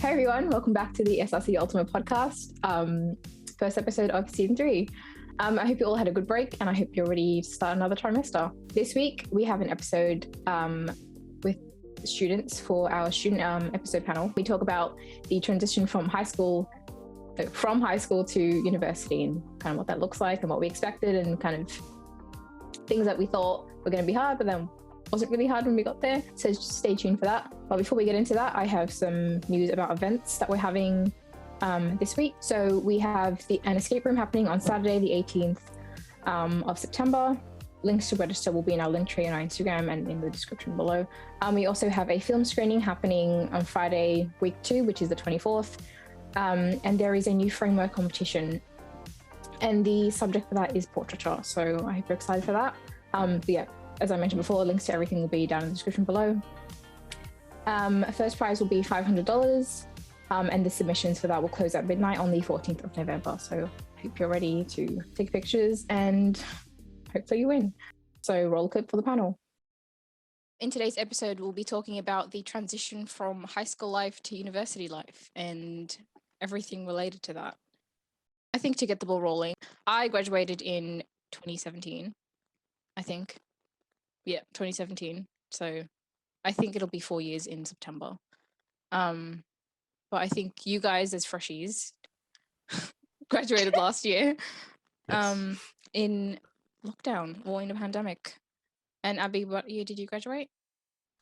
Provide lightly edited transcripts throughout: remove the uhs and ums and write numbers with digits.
Hey everyone, welcome back to the SRC Ultimo Podcast, first episode of season 3. I hope you all had a good break and I hope you're ready to start another trimester. This week we have an episode with students for our student episode panel. We talk about the transition from high school to university and kind of what that looks like and what we expected and kind of things that we thought were going to be hard, but then wasn't really hard when we got there, so stay tuned for that. But before we get into that, I have some news about events that we're having this week. So we have an escape room happening on Saturday the 18th of September. Links to register will be in our linktree on our Instagram and in the description below. We also have a film screening happening on Friday week 2, which is the 24th, and there is a new framework competition and the subject for that is portraiture, so I hope you're excited for that. But yeah, as I mentioned before, links to everything will be down in the description below. First prize will be $500, and the submissions for that will close at midnight on the 14th of November. So I hope you're ready to take pictures and hopefully you win. So roll clip for the panel. In today's episode, we'll be talking about the transition from high school life to university life and everything related to that. I think to get the ball rolling, I graduated in 2017, I think. Yeah, 2017. So I think it'll be 4 years in September. But I think you guys as freshies graduated last year in lockdown or in a pandemic. And Abby, what year did you graduate?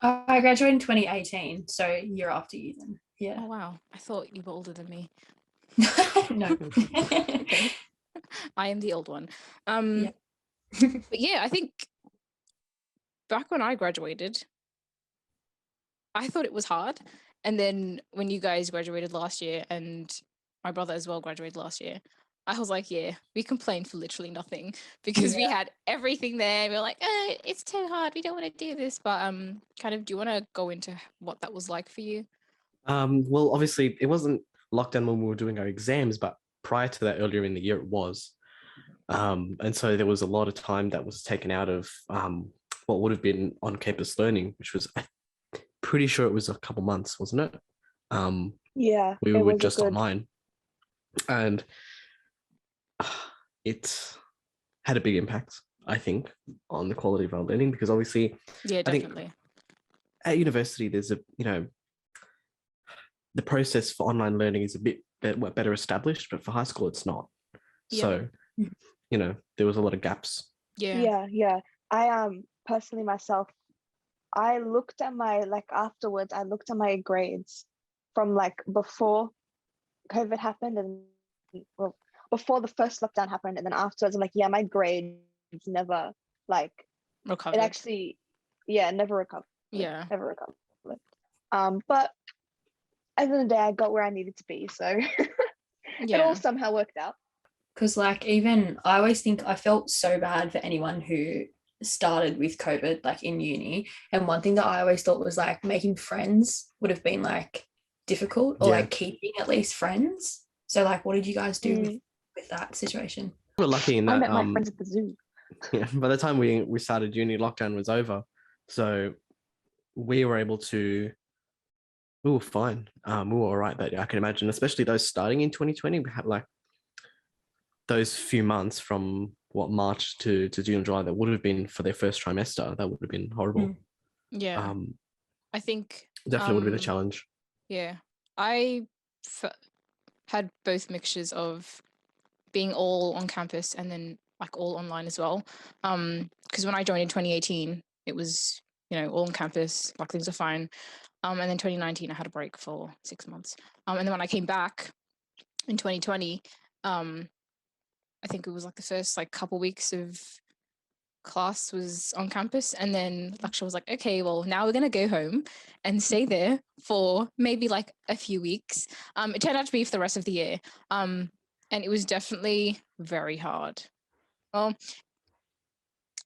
I graduated in 2018, so a year after you then. Yeah. Oh, wow. I thought you were older than me. No. Okay. I am the old one. Yeah. But yeah, I think back when I graduated, I thought it was hard. And then when you guys graduated last year and my brother as well graduated last year, I was like, yeah, we complained for literally nothing because we had everything there. We were like, it's too hard. We don't want to do this. But kind of, do you want to go into what that was like for you? Well, obviously, it wasn't lockdown when we were doing our exams, but prior to that, earlier in the year, it was. And so there was a lot of time that was taken out of what would have been on-campus learning, which was, I'm pretty sure it was a couple months, wasn't it? Yeah. We were just online. And it had a big impact, I think, on the quality of our learning, because obviously, Yeah, definitely. At university, there's the process for online learning is a bit better established, but for high school, it's not. Yeah. So, there was a lot of gaps. Yeah. I personally myself, I looked at my, afterwards, I looked at my grades from before COVID happened and before the first lockdown happened, and then afterwards I'm like, yeah, my grades never recovered. It actually, never recovered. Yeah. Never recovered. But at the end of the day, I got where I needed to be, so it all somehow worked out. Because even I always think I felt so bad for anyone who started with COVID in uni, and one thing that I always thought was making friends would have been difficult, or keeping at least friends. So what did you guys do with that situation? We were lucky in that I met my friends at the zoo. Yeah, by the time we started uni, lockdown was over, so we were able to. We were fine. We were all right that year. I can imagine, especially those starting in 2020, we had those few months from March to June and July that would have been for their first trimester. That would have been horrible. Yeah. I think definitely would have been a challenge. Yeah. I had both mixtures of being all on campus and then all online as well. Because when I joined in 2018, it was, all on campus, things are fine. And then 2019, I had a break for 6 months. And then when I came back in 2020, I think it was the first couple weeks of class was on campus, and then lecturer was like, okay, well, now we're gonna go home and stay there for maybe a few weeks. It turned out to be for the rest of the year, and it was definitely very hard. Well,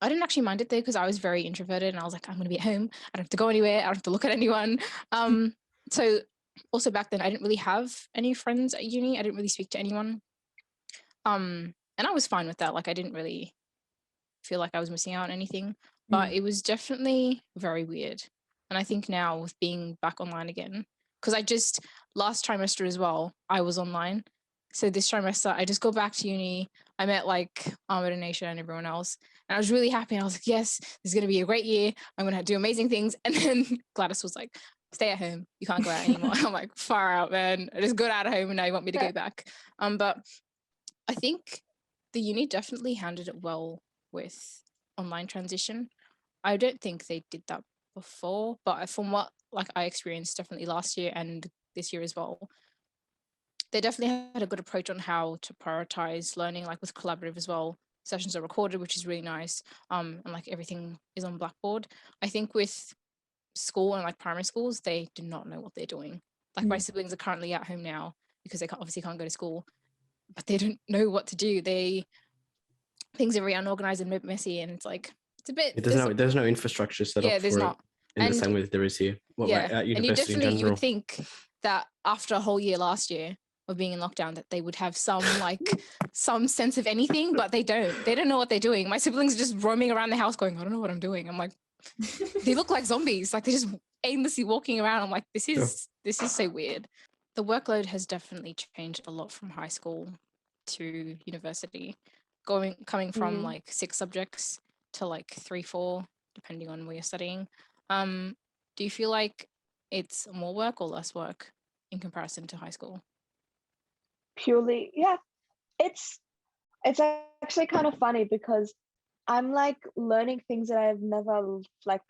I didn't actually mind it though, because I was very introverted and I was like, I'm gonna be at home, I don't have to go anywhere, I don't have to look at anyone. So also back then I didn't really have any friends at uni. I didn't really speak to anyone, and I was fine with that. I didn't really feel like I was missing out on anything, but it was definitely very weird. And I think now with being back online again, because last trimester as well, I was online. So this trimester, I just got back to uni. I met like Ahmad and Aeysha and everyone else. And I was really happy. I was like, yes, this is going to be a great year. I'm going to do amazing things. And then Gladys was like, stay at home. You can't go out anymore. I'm like, far out, man. I just got out of home and now you want me to go back. But I think the uni definitely handled it well with online transition. I don't think they did that before, but from what like I experienced definitely last year and this year as well, they definitely had a good approach on how to prioritize learning, like with collaborative as well. Sessions are recorded, which is really nice. And like everything is on Blackboard. I think with school and like primary schools, they do not know what they're doing. Like my siblings are currently at home now because they obviously can't go to school, but they don't know what to do. Things are very unorganized and messy, and it's like it's a bit. There's no infrastructure set up there's for not. it in the same way that there is here. At university in general. You would think that after a whole year last year of being in lockdown that they would have some sense of anything, but they don't know what they're doing. My siblings are just roaming around the house going, I don't know what I'm doing. I'm like, they look like zombies, like they're just aimlessly walking around. I'm like, this is so weird. The workload has definitely changed a lot from high school to university, coming from like 6 subjects to like 3-4 depending on where you're studying. Do you feel like it's more work or less work in comparison to high school? Purely, yeah, it's actually kind of funny because I'm like learning things that I've never like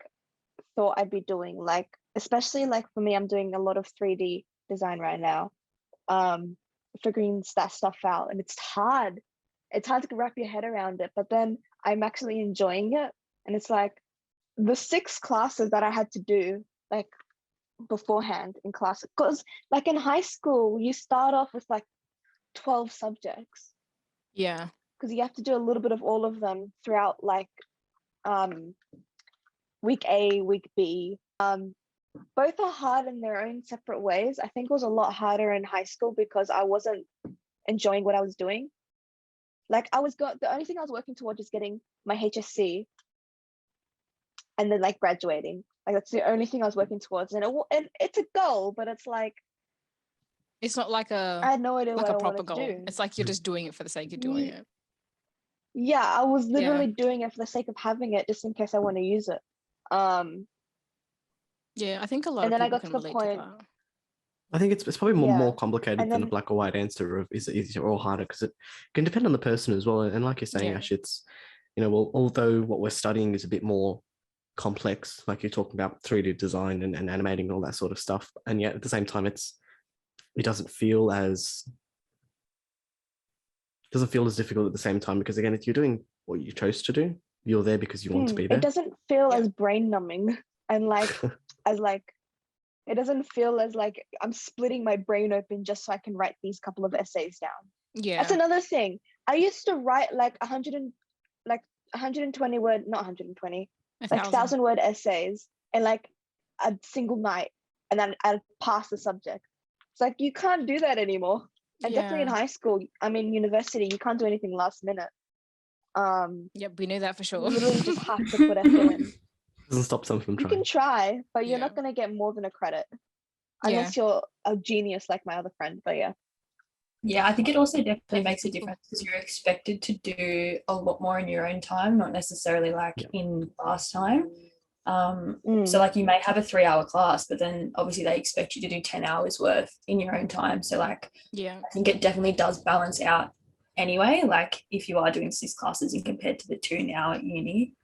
thought I'd be doing, like especially like for me, I'm doing a lot of 3D design right now, figuring that stuff out, and it's hard to wrap your head around it, but then I'm actually enjoying it. And it's like the 6 classes that I had to do like beforehand in class, because like in high school you start off with like 12 subjects, because you have to do a little bit of all of them throughout like week A, week B. Both are hard in their own separate ways. I think it was a lot harder in high school because I wasn't enjoying what I was doing. Like the only thing I was working towards is getting my HSC and then like graduating. Like that's the only thing I was working towards, and it's a goal, but it's like it's not like I had no idea like what a I proper wanted goal. to do. It's like you're just doing it for the sake of doing it. Yeah, I was literally doing it for the sake of having it, just in case I want to use it. Yeah, I think a lot of people can relate to that. I think it's probably more complicated than a black or white answer of is it all harder, because it can depend on the person as well. And like you're saying, Ash, it's, although what we're studying is a bit more complex, like you're talking about 3D design and animating and all that sort of stuff, and yet at the same time it doesn't feel as difficult at the same time, because again, if you're doing what you chose to do, you're there because you want to be there. It doesn't feel as brain numbing and like it doesn't feel as like I'm splitting my brain open just so I can write these couple of essays down. Yeah, that's another thing. I used to write like 120 word, not 120, like 1,000 word essays in like a single night, and then I'd pass the subject. It's like you can't do that anymore. And definitely in high school, I mean university, you can't do anything last minute. Yep, we know that for sure. You literally just have to put effort in. Doesn't stop someone from trying. You can try, but you're not going to get more than a credit unless you're a genius like my other friend. But yeah, I think it also definitely makes a difference because you're expected to do a lot more in your own time, not necessarily like in class time. So like you may have a 3-hour class, but then obviously they expect you to do 10 hours worth in your own time. So like, I think it definitely does balance out anyway, like if you are doing 6 classes and compared to the 2 now at uni.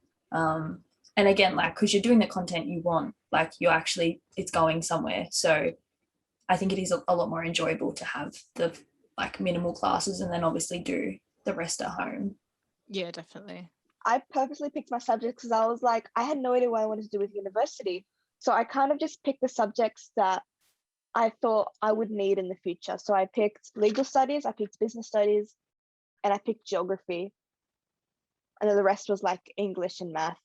And again, like, because you're doing the content you want, like it's going somewhere. So I think it is a lot more enjoyable to have the like minimal classes and then obviously do the rest at home. Yeah, definitely. I purposely picked my subjects because I was like, I had no idea what I wanted to do with university. So I kind of just picked the subjects that I thought I would need in the future. So I picked legal studies, I picked business studies, and I picked geography. And then the rest was like English and math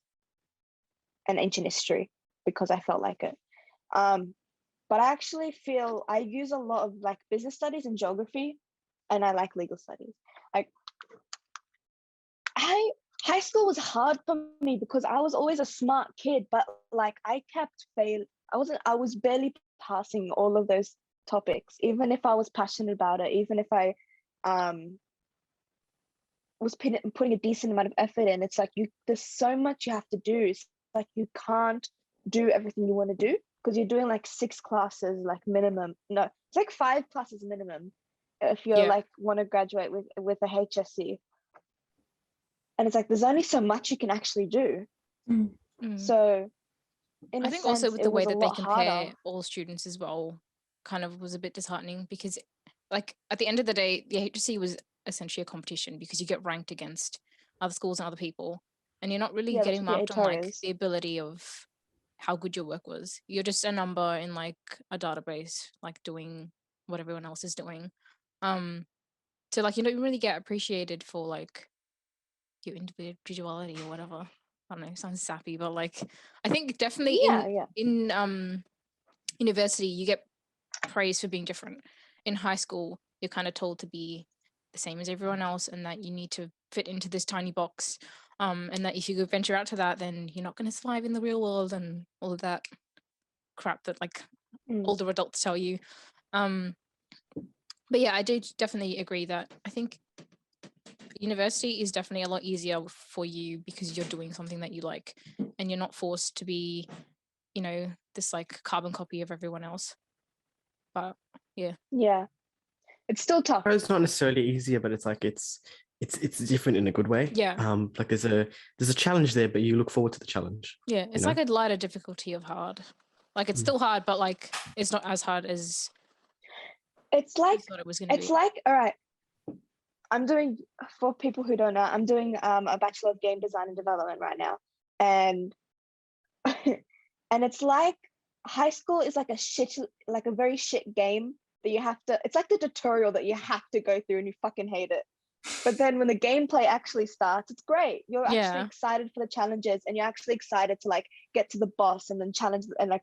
and ancient history because I felt like it. But I actually feel I use a lot of like business studies and geography, and I like legal studies. Like high school was hard for me because I was always a smart kid, but like I kept I was barely passing all of those topics, even if I was passionate about it, even if I was putting a decent amount of effort in. It's like there's so much you have to do. It's like you can't do everything you want to do because you're doing like 6 classes like minimum. No, it's like 5 classes minimum if you're like want to graduate with a HSC. And it's like there's only so much you can actually do. So in I think also with the way that they compare harder. all students as well kind of was a bit disheartening because like at the end of the day, the HSC was essentially a competition because you get ranked against other schools and other people, and you're not really getting marked on like the ability of how good your work was. You're just a number in like a database, like doing what everyone else is doing. So like you don't really get appreciated for like your individuality or whatever. I don't know, sounds sappy, but like I think definitely in university you get praise for being different. In high school, you're kind of told to be the same as everyone else and that you need to fit into this tiny box. And that if you venture out to that, then you're not going to survive in the real world and all of that crap that like older adults tell you. But yeah, I do definitely agree that I think university is definitely a lot easier for you because you're doing something that you like and you're not forced to be, you know, this like carbon copy of everyone else. But yeah, it's still tough. It's not necessarily easier, but it's like it's different in a good way. Like there's a challenge there, but you look forward to the challenge. It's like a lighter difficulty of hard. Like it's still hard, but like it's not as hard as it's like you thought it was going to be. It's like, all right, I'm doing, for people who don't know, I'm doing a Bachelor of Game Design and Development right now, and and it's like high school is like a very shit game that you have to. It's like the tutorial that you have to go through, and you fucking hate it. But then when the gameplay actually starts, it's great. You're actually excited for the challenges, and you're actually excited to like get to the boss and then challenge and like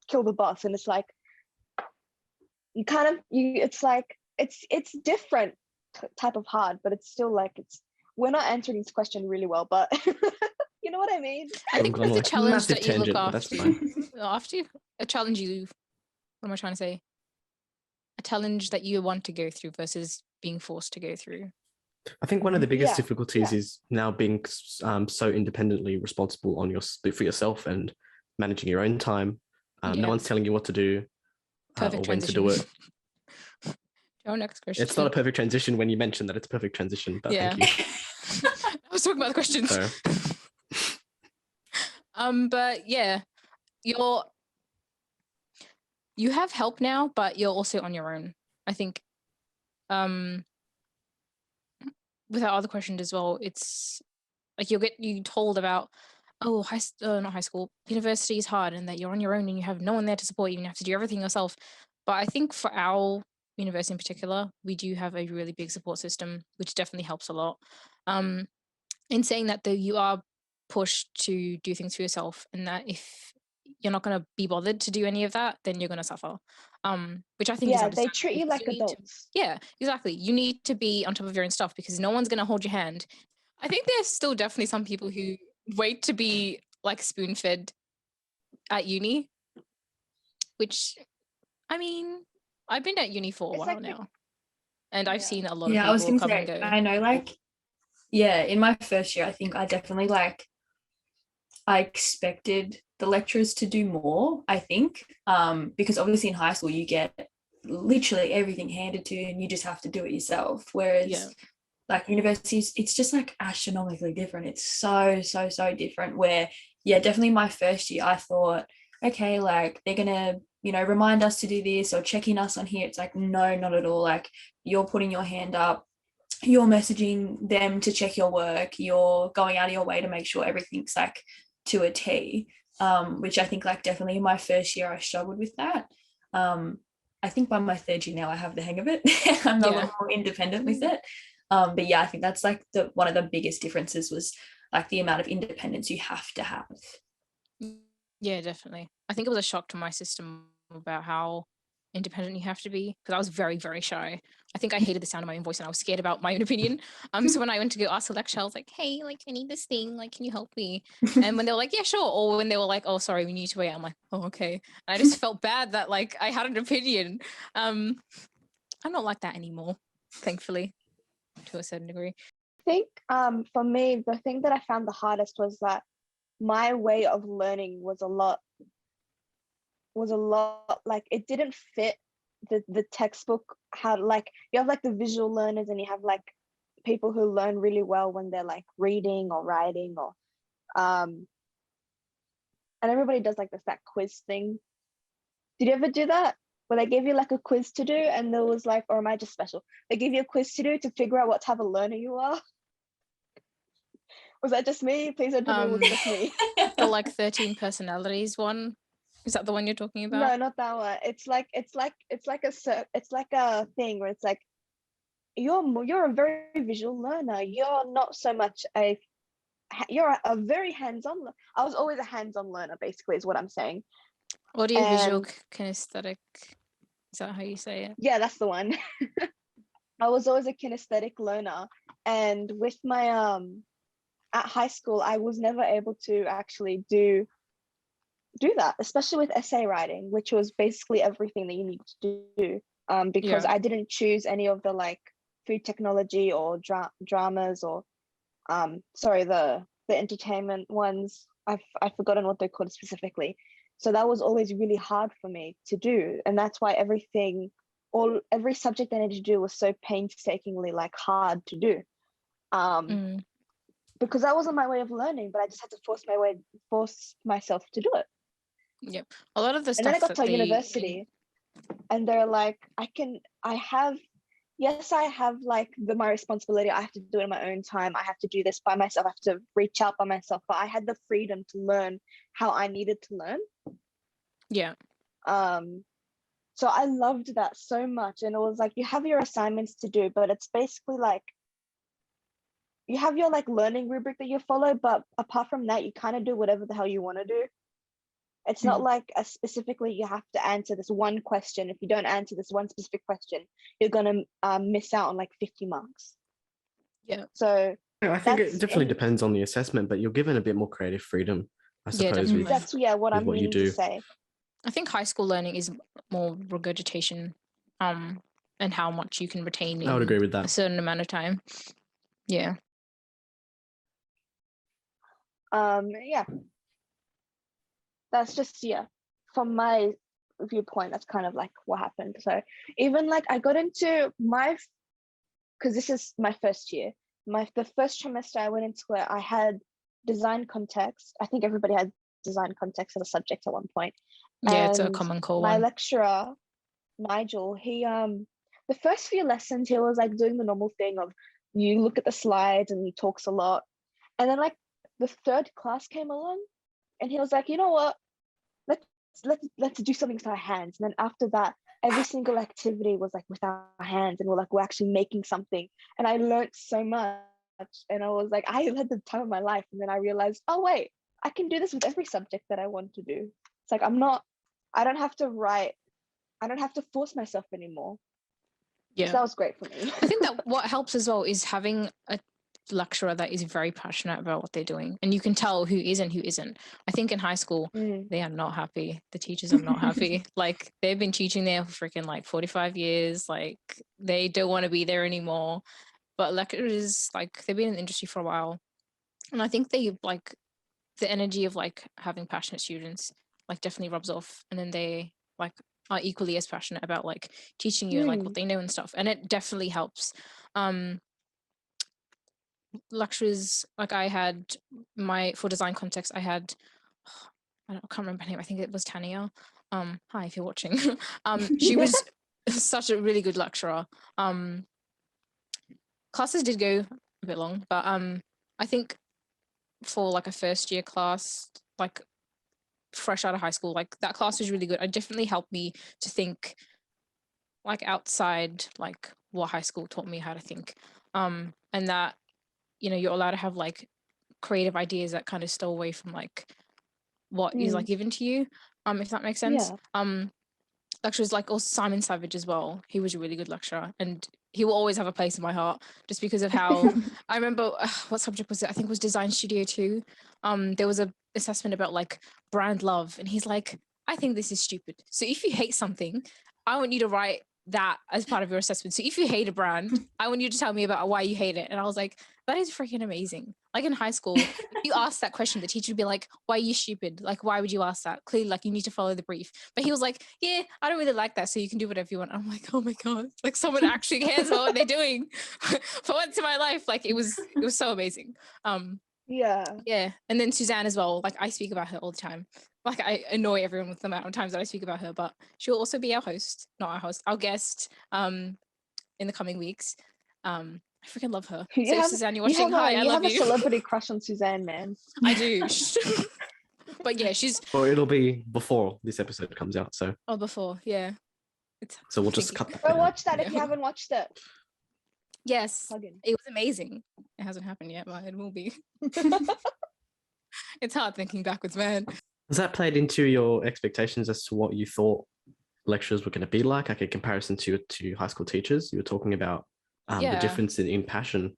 kill the boss. And it's like it's like it's different type of hard, but it's still like we're not answering this question really well, but you know what I mean? I think that's the challenge that you look after. After a challenge what am I trying to say? A challenge that you want to go through versus being forced to go through. I think one of the biggest difficulties is now being so independently responsible for yourself and managing your own time. No one's telling you what to do or when to do it. Our next question. It's not a perfect transition when you mentioned that it's a perfect transition, but thank you. I was talking about the questions. So. But yeah, you have help now, but you're also on your own. I think with our other questions as well, it's like you told about not high school, university is hard and that you're on your own and you have no one there to support you and you have to do everything yourself. But I think for our university in particular, we do have a really big support system, which definitely helps a lot. In saying that though, you are pushed to do things for yourself, and that if you're not going to be bothered to do any of that, then you're going to suffer. Which I think is understandable. They treat you like adults. Exactly. You need to be on top of your own stuff because no one's going to hold your hand. I think there's still definitely some people who wait to be like spoon-fed at uni, which, I mean, I've been at uni for a while now, and I've seen a lot of people come and go. I know, like, in my first year, I think I definitely I expected the lecturers to do more, I think, because obviously in high school you get literally everything handed to you and you just have to do it yourself. Whereas like universities, it's just like astronomically different. It's so different where, definitely my first year, I thought, okay, like they're going to, remind us to do this or checking us on here. It's like, no, not at all. Like you're putting your hand up, you're messaging them to check your work, you're going out of your way to make sure everything's like to a T, which I think like definitely in my first year I struggled with that. I think by my third year now I have the hang of it. I'm a little more independent with it. But I think that's like one of the biggest differences was like the amount of independence you have to have. Yeah, definitely. I think it was a shock to my system about how independent you have to be, because I was very, very shy. I think I hated the sound of my own voice and I was scared about my own opinion. So when I went to go ask a lecture, I was like, hey, like, I need this thing, like, can you help me? And when they were like, yeah, sure. Or when they were like, oh, sorry, we need to wait. I'm like, oh, okay. And I just felt bad that like I had an opinion. I'm not like that anymore, thankfully, to a certain degree. I think for me, the thing that I found the hardest was that my way of learning was a lot like, it didn't fit the textbook. How, like, you have like the visual learners and you have like people who learn really well when they're like reading or writing, or and everybody does like that quiz thing. Did you ever do that, where they gave you like a quiz to do and there was like, or am I just special, they give you a quiz to do to figure out what type of learner you are? Was that just me? Please don't tell me it was just me. The like 13 personalities one, is that the one you're talking about? No, not that one. It's like a thing where it's like, you're a very visual learner. You're not so much you're a very hands-on. I was always a hands-on learner, basically, is what I'm saying. Audio visual kinesthetic, is that how you say it? Yeah, that's the one. I was always a kinesthetic learner, and with my at high school, I was never able to actually do that, especially with essay writing, which was basically everything that you need to do. Because I didn't choose any of the like food technology or dramas, or the entertainment ones. I've forgotten what they're called specifically. So that was always really hard for me to do, and that's why every subject I needed to do was so painstakingly like hard to do. Because that wasn't my way of learning, but I just had to force myself to do it. Yep. A lot of the stuff. And then I got to university, and they're like, I have like my responsibility. I have to do it in my own time. I have to do this by myself. I have to reach out by myself. But I had the freedom to learn how I needed to learn. Yeah. So I loved that so much. And it was like, you have your assignments to do, but it's basically like, you have your like learning rubric that you follow, but apart from that, you kind of do whatever the hell you want to do. It's not like specifically you have to answer this one question. If you don't answer this one specific question, you're going to miss out on like 50 marks. Yeah. So I think it definitely depends on the assessment, but you're given a bit more creative freedom, I suppose. That's what I'm meaning to say. I think high school learning is more regurgitation, and how much you can retain in I would agree with that. a certain amount of time. Yeah. Yeah. That's just, from my viewpoint, that's kind of like what happened. So even like I got into because this is my first year, the first trimester I went into it, I had design context. I think everybody had design context as a subject at one point. Yeah, it's a common core my one. lecturer, Nigel, he the first few lessons he was like doing the normal thing of you look at the slides and he talks a lot. And then like the third class came along and he was like, you know what? Let's do something with our hands. And then after that, every single activity was like with our hands, and we're actually making something. And I learned so much, and I was like, I had the time of my life. And then I realized, oh wait, I can do this with every subject that I want to do. It's like I don't have to force myself anymore. Yeah, so that was great for me. I think that what helps as well is having a lecturer that is very passionate about what they're doing, and you can tell who is and who isn't. I think in high school they are not happy. The teachers are not happy. Like they've been teaching there for freaking like 45 years. Like they don't want to be there anymore. But lecturers, like they've been in the industry for a while, and I think they like the energy of like having passionate students like definitely rubs off, and then they like are equally as passionate about like teaching you like what they know and stuff, and it definitely helps. Lecturers, like I had for design context, I had I can't remember her name. I think it was Tania. Hi, if you're watching. She was such a really good lecturer. Classes did go a bit long, but I think for like a first year class, like fresh out of high school, like that class was really good. It definitely helped me to think like outside like what high school taught me how to think, and that you're allowed to have like creative ideas that kind of stow away from like what is like given to you, if that makes sense. lecturers, like also Simon Savage as well. He was a really good lecturer, and he will always have a place in my heart just because of how I remember what subject was it? I think it was Design Studio 2. There was a assessment about like brand love, and he's like, I think this is stupid. So if you hate something, I want you to write that as part of your assessment. So if you hate a brand, I want you to tell me about why you hate it. And I was like, that is freaking amazing. Like in high school, if you ask that question, the teacher would be like, why are you stupid? Like, why would you ask that? Clearly, like, you need to follow the brief. But he was like, yeah, I don't really like that. So you can do whatever you want. I'm like, oh my God, like someone actually cares about what they're doing for once in my life. Like it was so amazing. Yeah. And then Suzanne as well. Like I speak about her all the time. Like I annoy everyone with the amount of times that I speak about her, but she'll also be our host, not our host, our guest in the coming weeks. I freaking love her. So Suzanne, you're watching, hi, I love you. You have a celebrity crush on Suzanne, man. I do. But yeah, she's... Or it'll be before this episode comes out, so... Oh, before, yeah. So we'll just cut that Go down. watch that if you haven't watched it. Yes, it was amazing. It hasn't happened yet, but it will be. It's hard thinking backwards, man. Has that played into your expectations as to what you thought lecturers were going to be like in comparison to high school teachers? You were talking about the difference in passion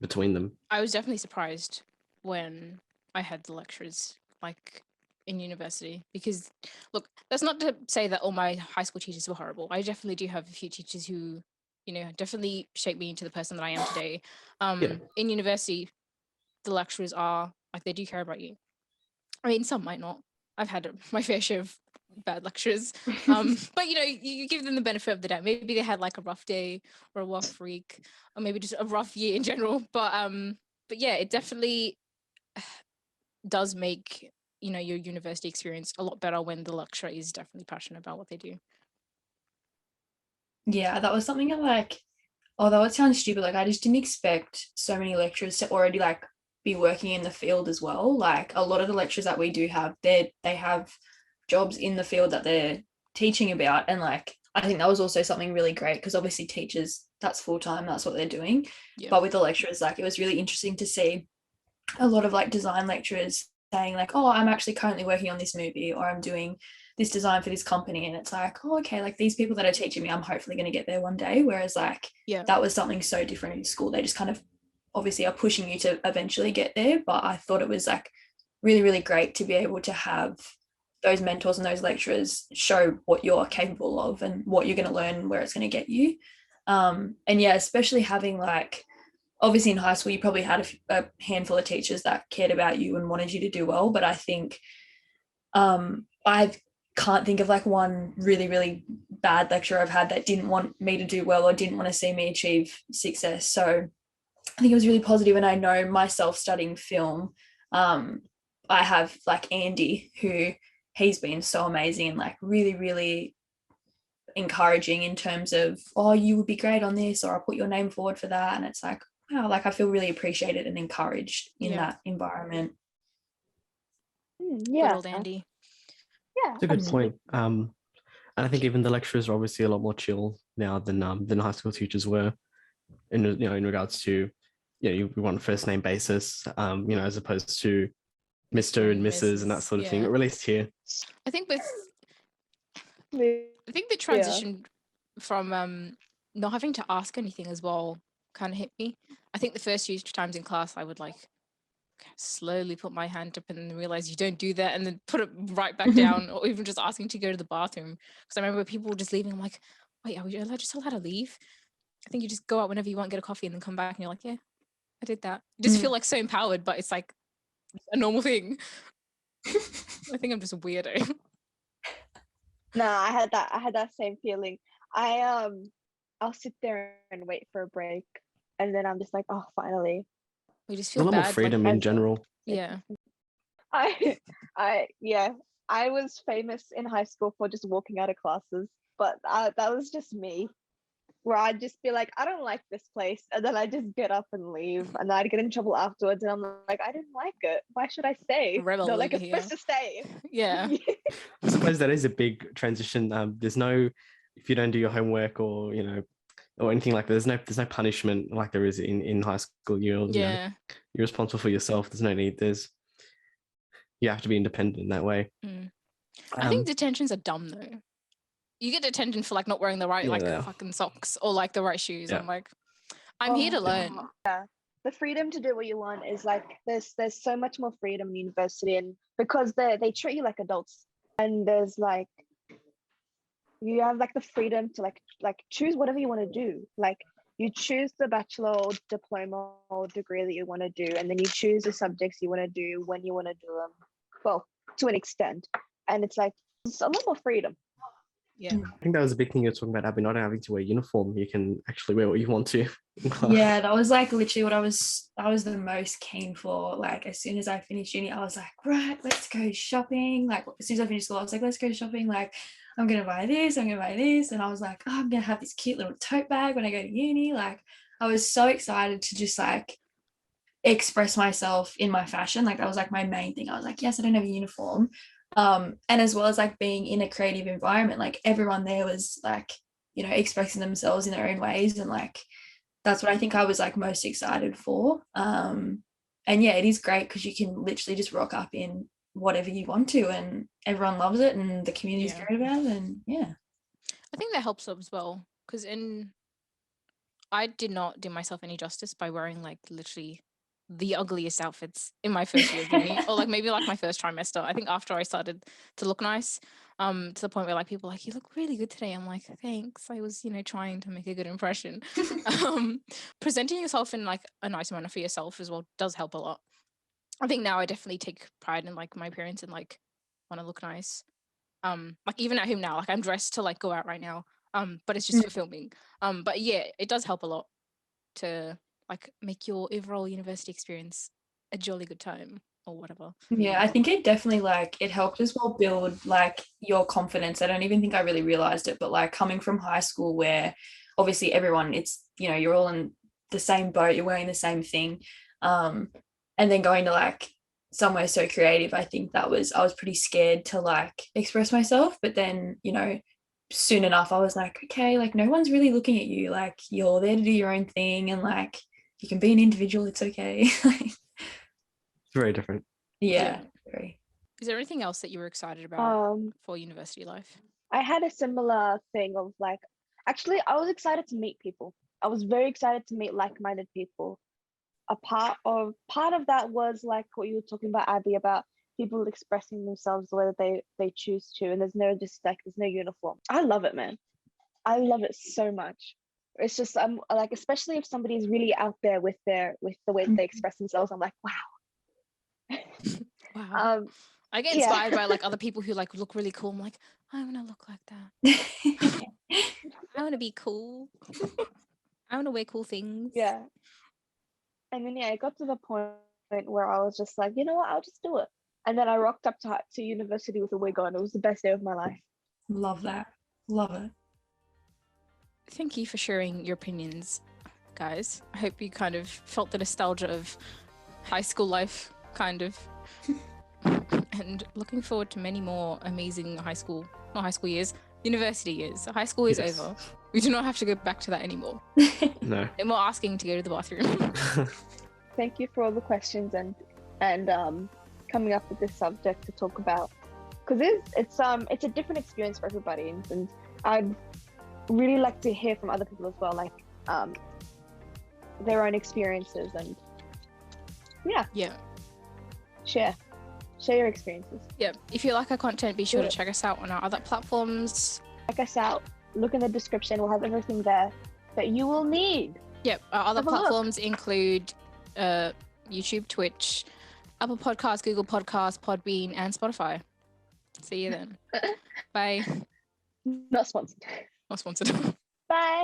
between them. I was definitely surprised when I had the lecturers like in university, because look, that's not to say that all my high school teachers were horrible. I definitely do have a few teachers who, you know, definitely shaped me into the person that I am today. In university, the lecturers are like, they do care about you. I mean, some might not. I've had my fair share of bad lecturers. But, you know, you give them the benefit of the doubt. Maybe they had like a rough day or a rough week, or maybe just a rough year in general. But yeah, it definitely does make, you know, your university experience a lot better when the lecturer is definitely passionate about what they do. Yeah, that was something like, although it sounds stupid, like I just didn't expect so many lecturers to already like be working in the field as well. Like a lot of the lecturers that we do have, they have jobs in the field that they're teaching about, and like I think that was also something really great, because obviously teachers, that's full-time, that's what they're doing. But with the lecturers, like it was really interesting to see a lot of like design lecturers saying like, oh, I'm actually currently working on this movie, or I'm doing this design for this company, and it's like, oh, okay, like these people that are teaching me, I'm hopefully going to get there one day. Whereas like that was something so different in school. They just kind of obviously are pushing you to eventually get there. But I thought it was like really, really great to be able to have those mentors and those lecturers show what you're capable of and what you're going to learn, where it's going to get you. And yeah, especially having like, obviously in high school, you probably had a handful of teachers that cared about you and wanted you to do well. But I think I can't think of like one really, really bad lecturer I've had that didn't want me to do well or didn't want to see me achieve success. So I think it was really positive. And I know myself studying film, I have like Andy, who he's been so amazing and like really, really encouraging in terms of, oh, you would be great on this, or I'll put your name forward for that. And it's like, wow, like I feel really appreciated and encouraged in that environment. Good old Andy. Yeah, it's a good point. And I think even the lecturers are obviously a lot more chill now than high school teachers were, in regards to, you were on a first name basis, as opposed to Mr. and Mrs. and that sort of thing, at least here. I think the transition from not having to ask anything as well kind of hit me. I think the first few times in class I would like slowly put my hand up and then realize you don't do that, and then put it right back down, or even just asking to go to the bathroom, because I remember people were just leaving. I'm like, wait, are we just allowed to leave? I think you just go out whenever you want, get a coffee, and then come back and you're like, yeah, I did that. You just feel like so empowered, but it's like a normal thing. I think I'm just a weirdo. No, I had that same feeling. I'll sit there and wait for a break, and then I'm just like, oh, finally. We just feel a lot bad, more freedom like, in general. Yeah. I was famous in high school for just walking out of classes, but that was just me, where I'd just be like, I don't like this place, and then I just get up and leave, and then I'd get in trouble afterwards, and I'm like, I didn't like it. Why should I stay? Rebel They're like, over it's here. supposed to stay. Yeah. I suppose that is a big transition. There's no, if you don't do your homework or or anything like that, there's no punishment like there is in high school. You're responsible for yourself. There's no need. You have to be independent in that way. I think detentions are dumb though. you get detention for like not wearing the right fucking socks or like the right shoes. Yeah. I'm like, I'm here to learn. Yeah. The freedom to do what you want is like there's so much more freedom in university, and because they treat you like adults, and there's like you have like the freedom to like choose whatever you want to do. Like you choose the bachelor or diploma or degree that you want to do, and then you choose the subjects you want to do when you want to do them. Well, to an extent, and it's like it's a lot more freedom. Yeah. I think that was a big thing you're talking about, Abby, not having to wear uniform. You can actually wear what you want to in class. Yeah, that was like literally what I was the most keen for. Like as soon as I finished uni, I was like, right, let's go shopping. Like as soon as I finished school, I was like, let's go shopping. Like I'm gonna buy this, I'm gonna buy this. And I was like, oh, I'm gonna have this cute little tote bag when I go to uni. Like I was so excited to just like express myself in my fashion. Like that was like my main thing. I was like, yes, I don't have a uniform. And as well as like being in a creative environment, like everyone there was like, you know, expressing themselves in their own ways, and like that's what I think I was like most excited for. And yeah, it is great because you can literally just rock up in whatever you want to, and everyone loves it, and the community's great about it. And yeah, I think that helps as well, because I did not do myself any justice by wearing like literally the ugliest outfits in my first year of uni, or like maybe like my first trimester. I think after I started to look nice, to the point where like people are like, you look really good today. I'm like, thanks. I was, you know, trying to make a good impression. Presenting yourself in like a nice manner for yourself as well does help a lot. I think now I definitely take pride in like my appearance and like want to look nice. Like even at home now, like I'm dressed to like go out right now. But it's just for filming. But yeah, it does help a lot to like make your overall university experience a jolly good time or whatever. Yeah, I think it definitely like it helped as well build like your confidence. I don't even think I really realized it, but like coming from high school where obviously everyone, it's, you know, you're all in the same boat, you're wearing the same thing, and then going to like somewhere so creative, I think I was pretty scared to like express myself. But then, you know, soon enough I was like, okay, like no one's really looking at you, like you're there to do your own thing, and like you can be an individual, it's okay. It's very different. Yeah, very. Is there anything else that you were excited about for university life? I had a similar thing of like, actually I was excited to meet people. I was very excited to meet like-minded people. A part of that was like what you were talking about, Abby, about people expressing themselves the way that they choose to, and there's no uniform. I love it, man. I love it so much. It's just like, especially if somebody's really out there with the way that they express themselves, I'm like, wow. Wow. I get inspired by like other people who like look really cool. I'm like, I want to look like that. I want to be cool. I want to wear cool things. Yeah. And then it got to the point where I was just like, you know what, I'll just do it. And then I rocked up to university with a wig on. It was the best day of my life. Love that. Love it. Thank you for sharing your opinions, guys. I hope you kind of felt the nostalgia of high school life, kind of. And looking forward to many more amazing university years. High school is over. We do not have to go back to that anymore. No. And we're asking to go to the bathroom. Thank you for all the questions and coming up with this subject to talk about, because it's a different experience for everybody, and I'd really like to hear from other people as well, like their own experiences, and share your experiences. Yeah, if you like our content, be sure to check us out on our other platforms. Check us out, look in the description, we'll have everything there that you will need. Yep, our other platforms include YouTube, Twitch, Apple Podcasts, Google Podcasts, Podbean, and Spotify. See you then. Bye. Not sponsored. Not sponsored. Bye.